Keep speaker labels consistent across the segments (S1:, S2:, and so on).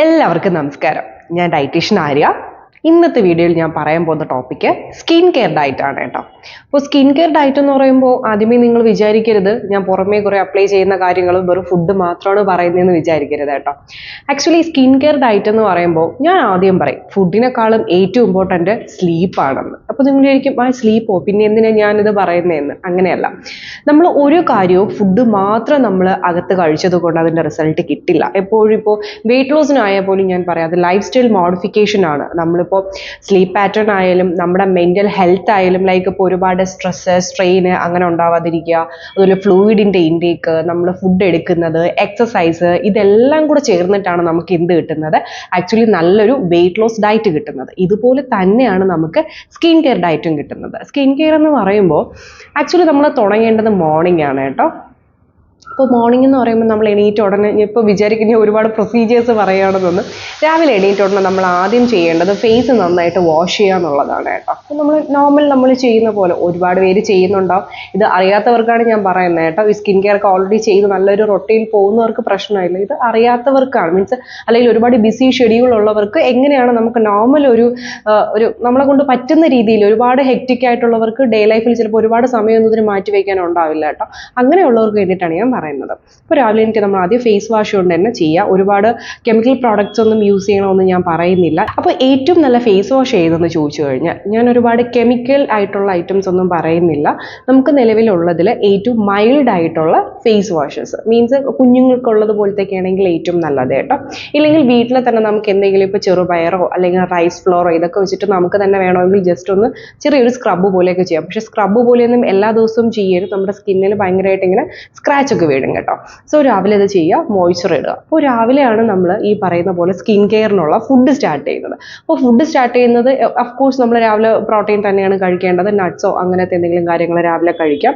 S1: എല്ലാവർക്കും നമസ്കാരം. ഞാൻ ഡയറ്റീഷ്യൻ ആര്യ. ഇന്നത്തെ വീഡിയോയിൽ ഞാൻ പറയാൻ പോകുന്ന ടോപ്പിക്ക് സ്കിൻ കെയർ ഡയറ്റ് ആണ് കേട്ടോ. അപ്പോൾ സ്കിൻ കെയർ ഡയറ്റ് എന്ന് പറയുമ്പോൾ ആദ്യമേ നിങ്ങൾ വിചാരിക്കരുത് ഞാൻ പുറമേ കുറേ അപ്ലൈ ചെയ്യുന്ന കാര്യങ്ങളും വെറും ഫുഡ് മാത്രമാണ് പറയുന്നതെന്ന് വിചാരിക്കരുത് കേട്ടോ. ആക്ച്വലി സ്കിൻ കെയർ ഡയറ്റ് എന്ന് പറയുമ്പോൾ ഞാൻ ആദ്യം പറയും ഫുഡിനെക്കാളും ഏറ്റവും ഇമ്പോർട്ടൻറ്റ് സ്ലീപ്പാണെന്ന്. അപ്പോൾ നിങ്ങൾ വിചാരിക്കും സ്ലീപ്പോ പിന്നെ എന്തിനാണ് ഞാനിത് പറയുന്നതെന്ന്. അങ്ങനെയല്ല, നമ്മൾ ഒരു കാര്യവും ഫുഡ് മാത്രം നമ്മൾ അകത്ത് കഴിച്ചത് കൊണ്ട് അതിൻ്റെ റിസൾട്ട് കിട്ടില്ല. എപ്പോഴും ഇപ്പോൾ വെയിറ്റ് ലോസിനായാൽ പോലും ഞാൻ പറയാം അത് ലൈഫ് സ്റ്റൈൽ മോഡിഫിക്കേഷൻ ആണ്. നമ്മളിപ്പോൾ സ്ലീപ്പ് പാറ്റേൺ ആയാലും നമ്മുടെ മെൻ്റൽ ഹെൽത്ത് ആയാലും ലൈക്ക് ഇപ്പോൾ ഒരുപാട് സ്ട്രെസ് സ്ട്രെയിന് അങ്ങനെ ഉണ്ടാവാതിരിക്കുക, അതുപോലെ ഫ്ലൂയിഡിൻ്റെ ഇൻടേക്ക്, നമ്മൾ ഫുഡ് എടുക്കുന്നത്, എക്സസൈസ്, ഇതെല്ലാം കൂടെ ചേർന്നിട്ടാണ് നമുക്ക് എന്ത് കിട്ടുന്നത്, ആക്ച്വലി നല്ലൊരു വെയിറ്റ് ലോസ് ഡയറ്റ് കിട്ടുന്നത്. ഇതുപോലെ തന്നെയാണ് നമുക്ക് സ്കിൻ കെയർ ഡയറ്റും കിട്ടുന്നത്. സ്കിൻ കെയർ എന്ന് പറയുമ്പോൾ ആക്ച്വലി നമ്മൾ തുടങ്ങേണ്ടത് മോർണിംഗ് ആണ് കേട്ടോ. ഇപ്പോൾ മോർണിംഗ് എന്ന് പറയുമ്പോൾ നമ്മൾ എണീറ്റ് ഉടനെ ഇപ്പോൾ വിചാരിക്കുന്ന ഒരുപാട് പ്രൊസീജിയേഴ്സ് പറയുകയാണെന്നൊന്നും, രാവിലെ എണീറ്റ് ഉടനെ നമ്മൾ ആദ്യം ചെയ്യേണ്ടത് ഫേസ് നന്നായിട്ട് വാഷ് ചെയ്യുക എന്നുള്ളതാണ് കേട്ടോ. അപ്പോൾ നമ്മൾ ചെയ്യുന്ന പോലെ ഒരുപാട് പേര് ചെയ്യുന്നുണ്ടാവും. ഇത് അറിയാത്തവർക്കാണ് ഞാൻ പറയുന്നത് കേട്ടോ. ഈ സ്കിൻ കെയർ ഒക്കെ ഓൾറെഡി ചെയ്ത് നല്ലൊരു റൊട്ടീൻ പോകുന്നവർക്ക് പ്രശ്നമില്ല. ഇത് അറിയാത്തവർക്കാണ്, മീൻസ് അല്ലെങ്കിൽ ഒരുപാട് ബിസി ഷെഡ്യൂൾ ഉള്ളവർക്ക് എങ്ങനെയാണ് നമുക്ക് നോർമൽ ഒരു നമ്മളെ കൊണ്ട് പറ്റുന്ന രീതിയിൽ, ഒരുപാട് ഹെക്റ്റിക് ആയിട്ടുള്ളവർക്ക് ഡേ ലൈഫിൽ ചിലപ്പോൾ ഒരുപാട് സമയമൊന്നും ഇതിന് മാറ്റി വയ്ക്കാൻ ഉണ്ടാവില്ല കേട്ടോ. അങ്ങനെയുള്ളവർക്ക് വേണ്ടിയിട്ടാണ് ഞാൻ പറയുന്നത്. ഇപ്പോൾ രാവിലെ എനിക്ക് നമ്മൾ ആദ്യം ഫേസ് വാഷ് കൊണ്ട് തന്നെ ചെയ്യുക. ഒരുപാട് കെമിക്കൽ പ്രോഡക്റ്റ്സ് ഒന്നും യൂസ് ചെയ്യണമെന്ന് ഞാൻ പറയുന്നില്ല. അപ്പോൾ ഏറ്റവും നല്ല ഫേസ് വാഷ് ഏതെന്ന് ചോദിച്ചു കഴിഞ്ഞാൽ ഞാൻ ഒരുപാട് കെമിക്കൽ ആയിട്ടുള്ള ഐറ്റംസ് ഒന്നും പറയുന്നില്ല. നമുക്ക് നിലവിലുള്ളതിൽ ഏറ്റവും മൈൽഡ് ആയിട്ടുള്ള ഫേസ് വാഷസ്, മീൻസ് കുഞ്ഞുങ്ങൾക്കുള്ളത് പോലത്തേക്ക് ആണെങ്കിൽ ഏറ്റവും നല്ലത് കേട്ടോ. ഇല്ലെങ്കിൽ വീട്ടിൽ തന്നെ നമുക്ക് എന്തെങ്കിലും ഇപ്പോൾ ചെറുപയറോ അല്ലെങ്കിൽ റൈസ് ഫ്ലോറോ ഇതൊക്കെ വെച്ചിട്ട് നമുക്ക് തന്നെ വേണമെങ്കിൽ ജസ്റ്റ് ഒന്ന് ചെറിയൊരു സ്ക്രബ് പോലെയൊക്കെ ചെയ്യാം. പക്ഷേ സ്ക്രബ് പോലെയൊന്നും എല്ലാ ദിവസവും ചെയ്യരുത്. നമ്മുടെ സ്കിന്നിൽ ഭയങ്കരമായിട്ട് ഇങ്ങനെ സ്ക്രാച്ച് ഒക്കെ വീഴും കേട്ടോ. സോ രാവിലെ ഇത് ചെയ്യുക, മോയ്സ്ചർ ഇടുക. അപ്പോൾ രാവിലെയാണ് നമ്മൾ ഈ പറയുന്ന പോലെ സ്കിൻ കെയറിനുള്ള ഫുഡ് സ്റ്റാർട്ട് ചെയ്യുന്നത്. അപ്പോൾ ഫുഡ് സ്റ്റാർട്ട് ചെയ്യുന്നത് അഫ്കോഴ്സ് നമ്മൾ രാവിലെ പ്രോട്ടീൻ തന്നെയാണ് കഴിക്കേണ്ടത്. നട്ട്സോ അങ്ങനത്തെ എന്തെങ്കിലും കാര്യങ്ങൾ രാവിലെ കഴിക്കാം.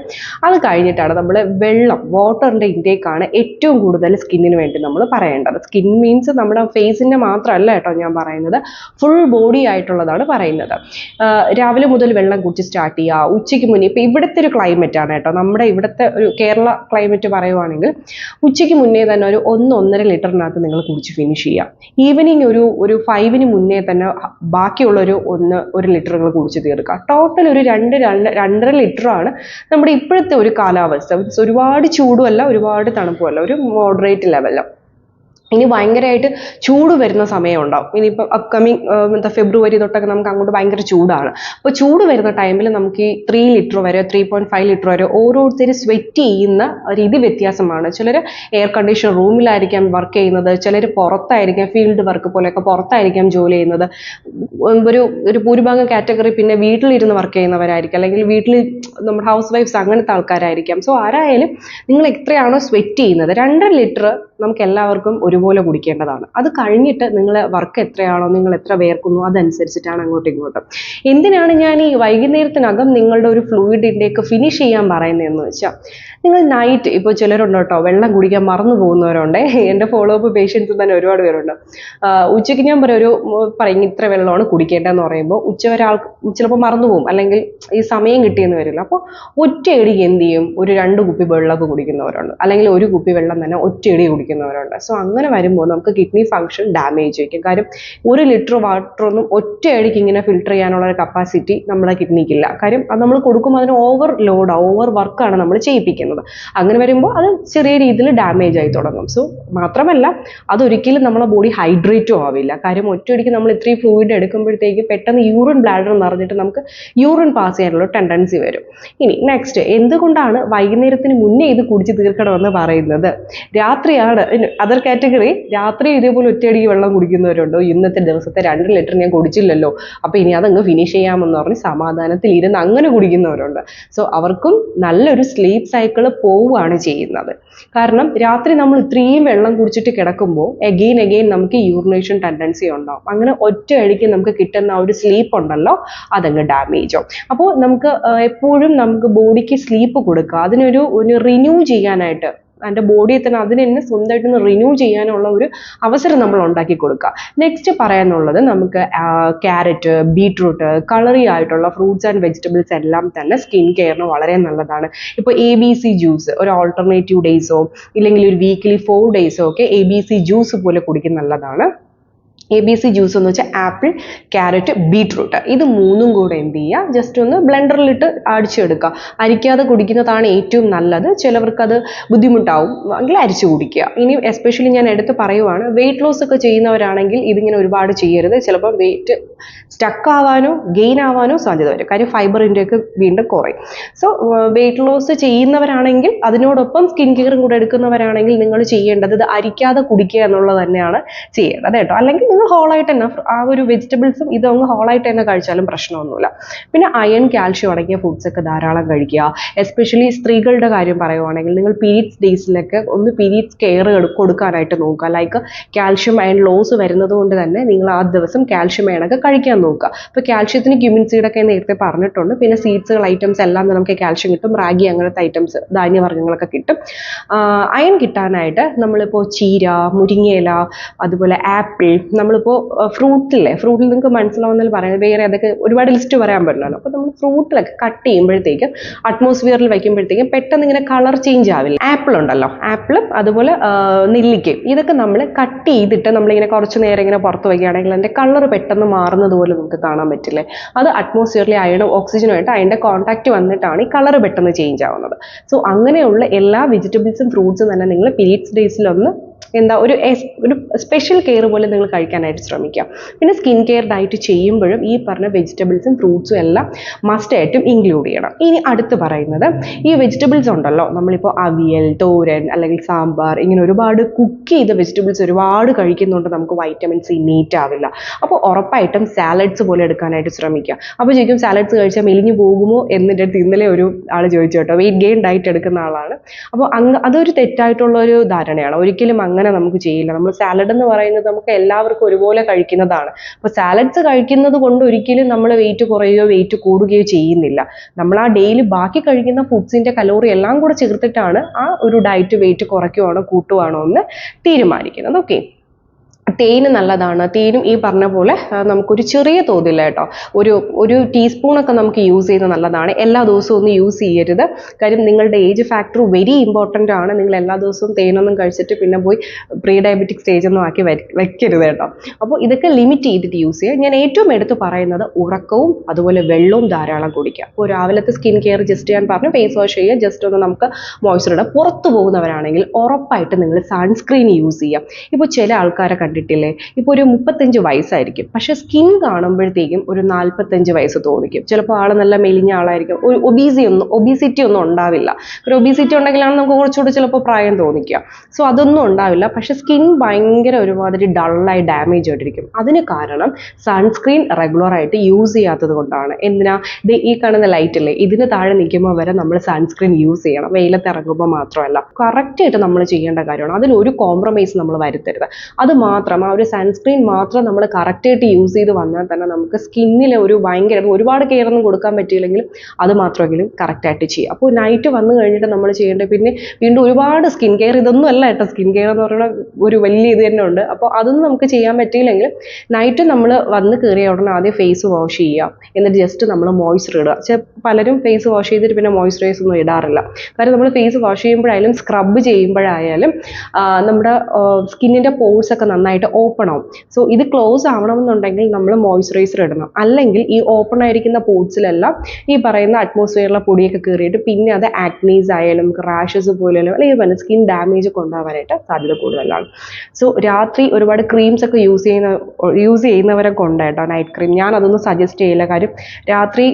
S1: അത് കഴിഞ്ഞിട്ടാണ് നമ്മൾ വാട്ടറിൻ്റെ ഇൻടേക്കാണ് ഏറ്റവും കൂടുതൽ സ്കിന്നിന് വേണ്ടി നമ്മൾ പറയേണ്ടത്. സ്കിൻ മീൻസ് നമ്മുടെ ഫേസിൻ്റെ മാത്രമല്ല കേട്ടോ ഞാൻ പറയുന്നത്, ഫുൾ ബോഡി ആയിട്ടുള്ളതാണ് പറയുന്നത്. രാവിലെ മുതൽ വെള്ളം കുടിച്ച് സ്റ്റാർട്ട് ചെയ്യുക. ഉച്ചയ്ക്ക് മുന്നേ ഇപ്പോൾ ഇവിടുത്തെ ഒരു ക്ലൈമറ്റ് ആണ് കേട്ടോ, നമ്മുടെ ഇവിടുത്തെ ഒരു കേരള ക്ലൈമറ്റ് പറയുവാണെങ്കിൽ ഉച്ചയ്ക്ക് മുന്നേ തന്നെ ഒരു 1-1.5 ലിറ്ററിനകത്ത് നിങ്ങൾ കുടിച്ച് ഫിനിഷ് ചെയ്യാം. ഈവനിങ് ഒരു 5-ന് മുന്നേ തന്നെ ബാക്കിയുള്ളൊരു 1 ലിറ്റർ നിങ്ങൾ കുടിച്ച് തീർക്കുക. ടോട്ടൽ ഒരു 2-2.5 ലിറ്ററാണ് നമ്മുടെ ഇപ്പോഴത്തെ ഒരു കാലാവസ്ഥ. ഒരുപാട് ചൂടുമല്ല ഒരുപാട് തണുപ്പുമല്ല, ഒരു മോഡറേറ്റ് ലെവലിലും. ഇനി ഭയങ്കരമായിട്ട് ചൂട് വരുന്ന സമയം ഉണ്ടാവും. ഇനിയിപ്പോൾ അപ്കമിങ് ഫെബ്രുവരി തൊട്ടൊക്കെ നമുക്ക് അങ്ങോട്ട് ഭയങ്കര ചൂടാണ്. അപ്പോൾ ചൂട് വരുന്ന ടൈമിൽ നമുക്ക് ഈ 3 ലിറ്റർ വരെ 3.5 ലിറ്റർ വരെ ഓരോരുത്തർ സ്വെറ്റ് ചെയ്യുന്ന രീതി വ്യത്യാസമാണ്. ചിലർ എയർ കണ്ടീഷൻ റൂമിലായിരിക്കാം വർക്ക് ചെയ്യുന്നത്, ചിലർ പുറത്തായിരിക്കാം, ഫീൽഡ് വർക്ക് പോലെയൊക്കെ പുറത്തായിരിക്കാം ജോലി ചെയ്യുന്നത്. ഒരു ഭൂരിഭാഗം കാറ്റഗറി പിന്നെ വീട്ടിലിരുന്ന് വർക്ക് ചെയ്യുന്നവരായിരിക്കും, അല്ലെങ്കിൽ വീട്ടിൽ നമ്മുടെ ഹൗസ് വൈഫ്സ് അങ്ങനത്തെ ആൾക്കാരായിരിക്കാം. സോ ആരായാലും നിങ്ങൾ എത്രയാണോ സ്വെറ്റ് ചെയ്യുന്നത് 2.5 ലിറ്റർ നമുക്ക് എല്ലാവർക്കും ഒരുപോലെ കുടിക്കേണ്ടതാണ്. അത് കഴിഞ്ഞിട്ട് നിങ്ങൾ വർക്ക് എത്രയാണോ, നിങ്ങൾ എത്ര വേർക്കുന്നു അതനുസരിച്ചിട്ടാണ് അങ്ങോട്ടും ഇങ്ങോട്ടും. എന്തിനാണ് ഞാൻ ഈ വൈകുന്നേരത്തിനകം നിങ്ങളുടെ ഒരു ഫ്ലൂയിഡ് ഇൻടേക്ക് ഫിനിഷ് ചെയ്യാൻ പറയുന്നതെന്ന് വെച്ചാൽ, നിങ്ങൾ നൈറ്റ് ഇപ്പോൾ ചിലരുണ്ട് കേട്ടോ വെള്ളം കുടിക്കാൻ മറന്നു പോകുന്നവരുണ്ട്. എൻ്റെ ഫോളോ അപ്പ് പേഷ്യൻസ് തന്നെ ഒരുപാട് പേരുണ്ട്. ഉച്ചയ്ക്ക് ഞാൻ പറയും ഇത്ര വെള്ളമാണ് കുടിക്കേണ്ടതെന്ന് പറയുമ്പോൾ ഉച്ചവരെ ചിലപ്പോൾ മറന്നു പോകും, അല്ലെങ്കിൽ ഈ സമയം കിട്ടിയെന്ന് വരില്ല. അപ്പോൾ ഒറ്റയടിക്ക് എന്ത് ചെയ്യും, ഒരു 2 കുപ്പി വെള്ളമൊക്കെ കുടിക്കുന്നവരുണ്ട്, അല്ലെങ്കിൽ 1 കുപ്പി വെള്ളം തന്നെ ഒറ്റയടി കുടിക്കുന്നവരുണ്ട്. സോ അങ്ങനെ വരുമ്പോൾ നമുക്ക് കിഡ്നി ഫങ്ഷൻ ഡാമേജ് വയ്ക്കും. കാര്യം 1 ലിറ്റർ വാട്ടറൊന്നും ഒറ്റയടിക്ക് ഇങ്ങനെ ഫിൽട്ടർ ചെയ്യാനുള്ള ഒരു കപ്പാസിറ്റി നമ്മുടെ കിഡ്നിക്കില്ല. കാര്യം അത് നമ്മൾ കൊടുക്കുമ്പോൾ അതിന് ഓവർ വർക്കാണ് നമ്മൾ ചെയ്യിപ്പിക്കുന്നത്. അങ്ങനെ വരുമ്പോൾ അത് ചെറിയ രീതിയിൽ ഡാമേജ് ആയി തുടങ്ങും. സോ മാത്രമല്ല അതൊരിക്കലും നമ്മളെ ബോഡി ഹൈഡ്രേറ്റും ആവില്ല. കാര്യം ഒറ്റയടിക്ക് നമ്മൾ ഇത്രയും ഫ്ലൂയിഡ് എടുക്കുമ്പോഴത്തേക്ക് പെട്ടെന്ന് യൂറിൻ ബ്ലാഡർ നിറഞ്ഞിട്ട് നമുക്ക് യൂറിൻ പാസ് ചെയ്യാനുള്ള ടെൻഡൻസി വരും. ഇനി നെക്സ്റ്റ്, എന്തുകൊണ്ടാണ് വൈകുന്നേരത്തിന് മുന്നേ ഇത് കുടിച്ച് തീർക്കണമെന്ന് പറയുന്നത്? രാത്രിയാണ് അതർ കാറ്റഗറി. രാത്രി ഇതേപോലെ ഒറ്റയടിക്ക് വെള്ളം കുടിക്കുന്നവരുണ്ടോ, ഇന്നത്തെ ദിവസത്തെ 2 ലിറ്റർ ഞാൻ കുടിച്ചില്ലല്ലോ അപ്പോൾ ഇനി അതങ്ങ് ഫിനിഷ് ചെയ്യാമെന്ന് പറഞ്ഞ് സമാധാനത്തിൽ ഇരുന്ന് അങ്ങനെ കുടിക്കുന്നവരുണ്ട്. സോ അവർക്കും നല്ലൊരു സ്ലീപ്പ് സൈക്കിൾ പോവുകയാണ് ചെയ്യുന്നത്. കാരണം രാത്രി നമ്മൾ ഇത്രയും വെള്ളം കുടിച്ചിട്ട് കിടക്കുമ്പോൾ അഗെയിൻ നമുക്ക് യൂറിനേഷൻ ടെൻഡൻസി ഉണ്ടാവും. അങ്ങനെ ഒറ്റയടിക്ക് നമുക്ക് കിട്ടുന്ന ഒരു സ്ലീപ്പ് ഉണ്ടല്ലോ അതങ്ങ് ഡാമേജ് ആവും. അപ്പോൾ നമുക്ക് എപ്പോഴും നമുക്ക് ബോഡിക്ക് സ്ലീപ്പ് കൊടുക്കുക, അതിനൊരു റിന്യൂ ചെയ്യാനായിട്ട് എൻ്റെ ബോഡിയെ തന്നെ അതിനെ തന്നെ സ്വന്തമായിട്ടൊന്ന് റിന്യൂ ചെയ്യാനുള്ള ഒരു അവസരം നമ്മൾ ഉണ്ടാക്കി കൊടുക്കുക. നെക്സ്റ്റ് പറയാനുള്ളത്, നമുക്ക് ക്യാരറ്റ്, ബീട്രൂട്ട്, കളറി ആയിട്ടുള്ള ഫ്രൂട്ട്സ് ആൻഡ് വെജിറ്റബിൾസ് എല്ലാം തന്നെ സ്കിൻ കെയറിന് വളരെ നല്ലതാണ്. ഇപ്പോൾ ABC ജ്യൂസ് ഒരു ഓൾട്ടർനേറ്റീവ് ഡേയ്സോ ഇല്ലെങ്കിൽ ഒരു വീക്ക്ലി 4 ഡേയ്സോ ഒക്കെ ABC ജ്യൂസ് പോലെ കുടിക്കുന്നത് നല്ലതാണ്. ABC ജ്യൂസ് എന്ന് വെച്ചാൽ ആപ്പിൾ, ക്യാരറ്റ്, ബീട്രൂട്ട്, ഇത് മൂന്നും കൂടെ എന്ത് ചെയ്യുക, ജസ്റ്റ് ഒന്ന് ബ്ലെൻഡറിലിട്ട് അടിച്ചെടുക്കുക. അരിക്കാതെ കുടിക്കുന്നതാണ് ഏറ്റവും നല്ലത്. ചിലവർക്കത് ബുദ്ധിമുട്ടാവും എങ്കിൽ അരിച്ചു കുടിക്കുക. ഇനി എസ്പെഷ്യലി ഞാൻ എടുത്ത് പറയുവാണ്, വെയിറ്റ് ലോസ് ഒക്കെ ചെയ്യുന്നവരാണെങ്കിൽ ഇതിങ്ങനെ ഒരുപാട് ചെയ്യരുത്. ചിലപ്പോൾ വെയിറ്റ് സ്റ്റക്ക് ആവാനോ ഗെയിൻ ആവാനോ സാധ്യത വരും. കാര്യം ഫൈബർ ഇൻടേക്ക് വീണ്ടും കുറയും. സോ വെയിറ്റ് ലോസ് ചെയ്യുന്നവരാണെങ്കിൽ, അതിനോടൊപ്പം സ്കിൻ കെയറും കൂടെ എടുക്കുന്നവരാണെങ്കിൽ നിങ്ങൾ ചെയ്യേണ്ടത് ഇത് അരിക്കാതെ കുടിക്കുക എന്നുള്ളത് തന്നെയാണ് ചെയ്യേണ്ടത് കേട്ടോ. അല്ലെങ്കിൽ നിങ്ങൾ ഹോളായിട്ട് തന്നെ ആ ഒരു വെജിറ്റബിൾസും ഇതങ്ങ് ഹോളായിട്ട് തന്നെ കഴിച്ചാലും പ്രശ്നമൊന്നുമില്ല. പിന്നെ അയൺ, കാൽഷ്യം അടങ്ങിയ ഫുഡ്സ് ഒക്കെ ധാരാളം കഴിക്കുക. എസ്പെഷ്യലി സ്ത്രീകളുടെ കാര്യം പറയുവാണെങ്കിൽ നിങ്ങൾ പീരീഡ്സ് ഡേയ്സിലൊക്കെ ഒന്ന് പീരീഡ്സ് കെയർ കൊടുക്കാനായിട്ട് നോക്കുക. ലൈക്ക് കാൽഷ്യം അയൺ ലോസ് വരുന്നത് കൊണ്ട് തന്നെ നിങ്ങൾ ആ ദിവസം കാൽഷ്യം അയണൊക്കെ കഴിക്കാൻ നോക്കുക. അപ്പോൾ കാൽഷ്യത്തിന് ക്യുമിൻ സീഡൊക്കെ നേരത്തെ പറഞ്ഞിട്ടുണ്ട്. പിന്നെ സീഡ്സുകൾ ഐറ്റംസ് എല്ലാം നമുക്ക് കാൽഷ്യം കിട്ടും. റാഗി അങ്ങനത്തെ ഐറ്റംസ്, ധാന്യവർഗ്ഗങ്ങളൊക്കെ കിട്ടും. അയൺ കിട്ടാനായിട്ട് നമ്മളിപ്പോൾ ചീര, മുരിങ്ങയില, അതുപോലെ ആപ്പിൾ, നമ്മളിപ്പോൾ ഫ്രൂട്ടിൽ നിങ്ങൾക്ക് മനസ്സിലാവുന്നതിൽ പറയുന്നത് വേറെ അതൊക്കെ ഒരുപാട് ലിസ്റ്റ് പറയാൻ പറ്റില്ലല്ലോ. അപ്പോൾ നമ്മൾ ഫ്രൂട്ടിലൊക്കെ കട്ട് ചെയ്യുമ്പോഴത്തേക്കും അറ്റ്മോസ്ഫിയറിൽ വയ്ക്കുമ്പോഴത്തേക്കും പെട്ടെന്ന് ഇങ്ങനെ കളർ ചേഞ്ച് ആവില്ല. ആപ്പിൾ ഉണ്ടല്ലോ, ആപ്പിളും അതുപോലെ നെല്ലിക്കയും, ഇതൊക്കെ നമ്മൾ കട്ട് ചെയ്തിട്ട് നമ്മളിങ്ങനെ കുറച്ച് നേരം ഇങ്ങനെ പുറത്ത് വയ്ക്കുകയാണെങ്കിൽ അതിൻ്റെ കളർ പെട്ടെന്ന് മാറുന്നത് പോലെ നമുക്ക് കാണാൻ പറ്റില്ലേ. അത് അറ്റ്മോസ്ഫിയറിലെ അയണും ഓക്സിജനുമായിട്ട് അതിൻ്റെ കോൺടാക്റ്റ് വന്നിട്ടാണ് ഈ കളർ പെട്ടെന്ന് ചേഞ്ച് ആവുന്നത്. സോ അങ്ങനെയുള്ള എല്ലാ വെജിറ്റബിൾസും ഫ്രൂട്ട്സും തന്നെ നിങ്ങൾ പീരീഡ്സ് ഡേയ്സിലൊന്ന് ഒരു സ്പെഷ്യൽ കെയർ പോലെ നിങ്ങൾ കഴിക്കാനായിട്ട് ശ്രമിക്കുക. പിന്നെ സ്കിൻ കെയർ ഡയറ്റ് ചെയ്യുമ്പോഴും ഈ പറഞ്ഞ വെജിറ്റബിൾസും ഫ്രൂട്ട്സും എല്ലാം മസ്റ്റ് ആയിട്ടും ഇൻക്ലൂഡ് ചെയ്യണം. ഇനി അടുത്ത് പറയുന്നത്, ഈ വെജിറ്റബിൾസ് ഉണ്ടല്ലോ, നമ്മളിപ്പോൾ അവിയൽ, തോരൻ അല്ലെങ്കിൽ സാമ്പാർ, ഇങ്ങനെ ഒരുപാട് കുക്ക് ചെയ്ത വെജിറ്റബിൾസ് ഒരുപാട് കഴിക്കുന്നുണ്ട്, നമുക്ക് വൈറ്റമിൻ സി മീറ്റ് ആവില്ല. അപ്പോൾ ഉറപ്പായിട്ടും സാലഡ്സ് പോലെ എടുക്കാനായിട്ട് ശ്രമിക്കുക. അപ്പോൾ ശരിക്കും സാലഡ്സ് കഴിച്ചാൽ മെലിഞ്ഞു പോകുമോ എന്നിട്ട് ഇന്നലെ ഒരു ആൾ ചോദിച്ചു കേട്ടോ, വെയിറ്റ് ഗെയിൻ ഡയറ്റ് എടുക്കുന്ന ആളാണ്. അപ്പോൾ അതൊരു തെറ്റായിട്ടുള്ള ഒരു ധാരണയാണ്. ഒരിക്കലും അങ്ങനെ നമുക്ക് ചെയ്യില്ല. നമ്മൾ സാലഡ് എന്ന് പറയുന്നത് നമുക്ക് എല്ലാവർക്കും ഒരുപോലെ കഴിക്കുന്നതാണ്. അപ്പോൾ സാലഡ്സ് കഴിക്കുന്നത് കൊണ്ട് ഒരിക്കലും നമ്മൾ വെയിറ്റ് കുറയുകയോ വെയിറ്റ് കൂടുകയോ ചെയ്യുന്നില്ല. നമ്മൾ ആ ഡെയിലി ബാക്കി കഴിക്കുന്ന ഫുഡ്സിന്റെ കലോറി എല്ലാം കൂടെ ചേർത്തിട്ടാണ് ആ ഒരു ഡയറ്റ് വെയിറ്റ് കുറയ്ക്കുവാണോ കൂട്ടുവാണോ എന്ന് തീരുമാനിക്കുന്നത്. ഓക്കെ, തേന് നല്ലതാണ്. തേനും ഈ പറഞ്ഞ പോലെ നമുക്കൊരു ചെറിയ തോതില്ല കേട്ടോ, ഒരു ടീസ്പൂണൊക്കെ നമുക്ക് യൂസ് ചെയ്യുന്നത് നല്ലതാണ്. എല്ലാ ദിവസവും ഒന്നും യൂസ് ചെയ്യരുത്. കാര്യം നിങ്ങളുടെ ഏജ് ഫാക്ടർ വെരി ഇമ്പോർട്ടൻ്റ് ആണ്. നിങ്ങൾ എല്ലാ ദിവസവും തേനൊന്നും കഴിച്ചിട്ട് പിന്നെ പോയി പ്രീ ഡയബറ്റിക് സ്റ്റേജ് ഒന്നും ആക്കി വെക്കരുത് കേട്ടോ. അപ്പോൾ ഇതൊക്കെ ലിമിറ്റ് ചെയ്തിട്ട് യൂസ് ചെയ്യുക. ഞാൻ ഏറ്റവും എടുത്ത് പറയുന്നത് ഉറക്കവും അതുപോലെ വെള്ളവും ധാരാളം കുടിക്കുക. അപ്പോൾ രാവിലത്തെ സ്കിൻ കെയർ ജസ്റ്റ് ഞാൻ പറഞ്ഞു, ഫേസ് വാഷ് ചെയ്യുക, ജസ്റ്റ് ഒന്ന് നമുക്ക് മോയ്സ്ചർ ഇടുക. പുറത്തു പോകുന്നവരാണെങ്കിൽ ഉറപ്പായിട്ട് നിങ്ങൾ സൺസ്ക്രീൻ യൂസ് ചെയ്യാം. ഇപ്പോൾ ചില ആൾക്കാരെ കണ്ടിട്ടില്ലേ, ഇപ്പോൾ ഒരു 35 വയസ്സായിരിക്കും, പക്ഷെ സ്കിൻ കാണുമ്പോഴത്തേക്കും ഒരു 45 വയസ്സ് തോന്നിക്കും. ചിലപ്പോൾ ആൾ നല്ല മെലിഞ്ഞ ആളായിരിക്കും, ഒരു ഒബീസിറ്റി ഒന്നും ഉണ്ടാവില്ല. ഒരു ഒബീസിറ്റി ഉണ്ടെങ്കിലാണ് നമുക്ക് കുറച്ചുകൂടി ചിലപ്പോൾ പ്രായം തോന്നിക്കുക. സോ അതൊന്നും ഉണ്ടാവില്ല, പക്ഷെ സ്കിൻ ഭയങ്കര ഒരുമാതിരി ഡള്ളായി ഡാമേജ് ആയിട്ടിരിക്കും. അതിന് കാരണം സൺസ്ക്രീൻ റെഗുലറായിട്ട് യൂസ് ചെയ്യാത്തത് കൊണ്ടാണ്. എന്തിനാ, ഈ കാണുന്ന ലൈറ്റ് അല്ലേ, ഇതിന് താഴെ നിൽക്കുമ്പോൾ വരെ നമ്മൾ സൺസ്ക്രീൻ യൂസ് ചെയ്യണം. വെയിലത്ത് ഇറങ്ങുമ്പോൾ മാത്രമല്ല, കറക്റ്റായിട്ട് നമ്മൾ ചെയ്യേണ്ട കാര്യമാണ്. അതിലൊരു കോംപ്രമൈസ് നമ്മൾ വരുത്തരുത്. അത് മാത്രം, ആ ഒരു സൺസ്ക്രീൻ മാത്രം നമ്മൾ കറക്റ്റായിട്ട് യൂസ് ചെയ്ത് വന്നാൽ തന്നെ നമുക്ക് സ്കിന്നിൽ ഒരുപാട് കെയർ ഒന്നും കൊടുക്കാൻ പറ്റിയില്ലെങ്കിലും അത് മാത്രമെങ്കിലും കറക്റ്റായിട്ട് ചെയ്യാം. അപ്പോൾ നൈറ്റ് വന്നു കഴിഞ്ഞിട്ട് നമ്മൾ ചെയ്യേണ്ടത് പിന്നെ വീണ്ടും ഒരുപാട് സ്കിൻ കെയർ, ഇതൊന്നും അല്ല കേട്ടോ, സ്കിൻ കെയർ എന്ന് പറയുന്ന ഒരു വലിയ ഇത് തന്നെ ഉണ്ട്. അപ്പോൾ അതൊന്നും നമുക്ക് ചെയ്യാൻ പറ്റിയില്ലെങ്കിൽ നൈറ്റ് നമ്മൾ വന്ന് കയറിയ ഉടനെ ആദ്യം ഫേസ് വാഷ് ചെയ്യുക, എന്നിട്ട് ജസ്റ്റ് നമ്മൾ മോയ്സ്ചർ ഇടുക. പലരും ഫേസ് വാഷ് ചെയ്തിട്ട് പിന്നെ മോയ്സ്ചറൈസ് ഒന്നും ഇടാറില്ല. കാരണം നമ്മൾ ഫേസ് വാഷ് ചെയ്യുമ്പോഴായാലും സ്ക്രബ് ചെയ്യുമ്പോഴായാലും നമ്മുടെ സ്കിന്നിൻ്റെ പോഴ്സ് ഒക്കെ നന്നായിട്ട് ഓപ്പൺ ആവും. സോ ഇത് ക്ലോസ് ആവണമെന്നുണ്ടെങ്കിൽ നമ്മൾ മോയ്സ്ചറൈസർ ഇടണം. അല്ലെങ്കിൽ ഈ ഓപ്പൺ ആയിരിക്കുന്ന പോർട്സിലെല്ലാം ഈ പറയുന്ന അറ്റ്മോസ്ഫിയറിലെ പൊടിയൊക്കെ കയറിയിട്ട് പിന്നെ അത് ആക്നീസ് ആയാലും റാഷസ് പോലെയോ അല്ലെങ്കിൽ സ്കിൻ ഡാമേജ് ഒക്കെ ഉണ്ടാവാനായിട്ട് സാധ്യത കൂടുതലാണ്. സോ രാത്രി ഒരുപാട് ക്രീംസ് ഒക്കെ യൂസ് ചെയ്യുന്നവരൊക്കെ ഉണ്ട് കേട്ടോ, നൈറ്റ് ക്രീം. ഞാൻ അതൊന്നും സജസ്റ്റ് ചെയ്യില്ല. കാര്യം രാത്രി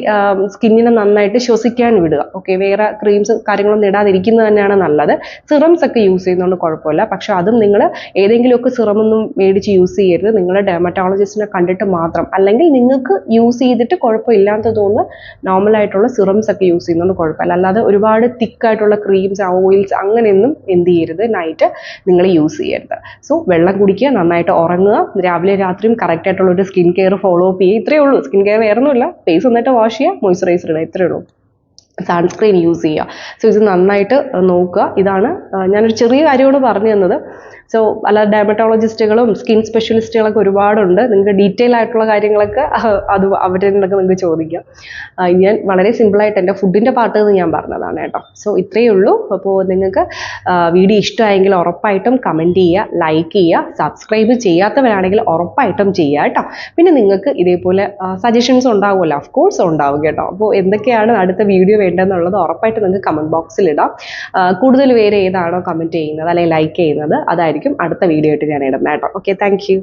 S1: സ്കിന്നിനെ നന്നായിട്ട് ശ്വസിക്കാൻ വിടുക. ഓക്കെ, വേറെ ക്രീംസ് കാര്യങ്ങളൊന്നും ഇടാതിരിക്കുന്നത് തന്നെയാണ് നല്ലത്. സിറംസ് ഒക്കെ യൂസ് ചെയ്യുന്നതുകൊണ്ട് കുഴപ്പമില്ല, പക്ഷെ അതും നിങ്ങൾ ഏതെങ്കിലുമൊക്കെ സിറമൊന്നും മേടിച്ച് യൂസ് ചെയ്യരുത്. നിങ്ങളുടെ ഡെർമറ്റോളജിസ്റ്റിനെ കണ്ടിട്ട് മാത്രം, അല്ലെങ്കിൽ നിങ്ങൾക്ക് യൂസ് ചെയ്തിട്ട് കുഴപ്പമില്ലാത്ത തോന്നുന്ന നോർമലായിട്ടുള്ള സിറംസ് ഒക്കെ യൂസ് ചെയ്യുന്നതുകൊണ്ട് കുഴപ്പമില്ല. അല്ലാതെ ഒരുപാട് തിക്കായിട്ടുള്ള ക്രീംസ്, ഓയിൽസ് അങ്ങനെയൊന്നും എന്ത് ചെയ്യരുത്, നൈറ്റ് നിങ്ങൾ യൂസ് ചെയ്യരുത്. സോ വെള്ളം കുടിക്കുക, നന്നായിട്ട് ഉറങ്ങുക, രാവിലെ രാത്രിയും കറക്റ്റായിട്ടുള്ള ഒരു സ്കിൻ കെയർ ഫോളോ അപ്പ് ചെയ്യുക. ഇത്രയേ ഉള്ളൂ. സ്കിൻ കെയർ വേറെ ഒന്നുമില്ല. ഫേസ് നന്നായിട്ട് വാഷ് ചെയ്യുക, മോയ്സ്ചറൈസർ ഇടുക, ഇത്രയേ ഉള്ളൂ. സൺസ്ക്രീൻ യൂസ് ചെയ്യുക. സോ ഇത് നന്നായിട്ട് നോക്കുക. ഇതാണ് ഞാനൊരു ചെറിയ കാര്യമാണ് പറഞ്ഞു തന്നത്. സോ അല്ലാതെ ഡെർമറ്റോളജിസ്റ്റുകളും സ്കിൻ സ്പെഷ്യലിസ്റ്റുകളൊക്കെ ഒരുപാടുണ്ട്. നിങ്ങൾക്ക് ഡീറ്റെയിൽ ആയിട്ടുള്ള കാര്യങ്ങളൊക്കെ അത് അവരുടെ നിന്നൊക്കെ നിങ്ങൾക്ക് ചോദിക്കാം. ഞാൻ വളരെ സിമ്പിളായിട്ട് എൻ്റെ ഫുഡിൻ്റെ പാർട്ട് എന്ന് ഞാൻ പറഞ്ഞതാണ് കേട്ടോ. സോ ഇത്രയേ ഉള്ളൂ. അപ്പോൾ നിങ്ങൾക്ക് വീഡിയോ ഇഷ്ടമായെങ്കിൽ ഉറപ്പായിട്ടും കമൻറ്റ് ചെയ്യുക, ലൈക്ക് ചെയ്യുക, സബ്സ്ക്രൈബ് ചെയ്യാത്തവരാണെങ്കിൽ ഉറപ്പായിട്ടും ചെയ്യുക കേട്ടോ. പിന്നെ നിങ്ങൾക്ക് ഇതേപോലെ സജഷൻസ് ഉണ്ടാവുമല്ലോ, ഓഫ് കോഴ്സ് ഉണ്ടാവും കേട്ടോ. അപ്പോൾ എന്തൊക്കെയാണ് അടുത്ത വീഡിയോ വേണ്ടതെന്നുള്ളത് ഉറപ്പായിട്ട് നിങ്ങൾക്ക് കമൻറ്റ് ബോക്സിൽ ഇടാം. കൂടുതൽ പേര് ഏതാണോ കമൻറ്റ് ചെയ്യുന്നത് അല്ലെങ്കിൽ ലൈക്ക് ചെയ്യുന്നത് അതായിരിക്കും അടുത്ത വീഡിയോ ആയിട്ട് ഞാൻ ഇടുന്നത് കേട്ടോ. Okay, thank you.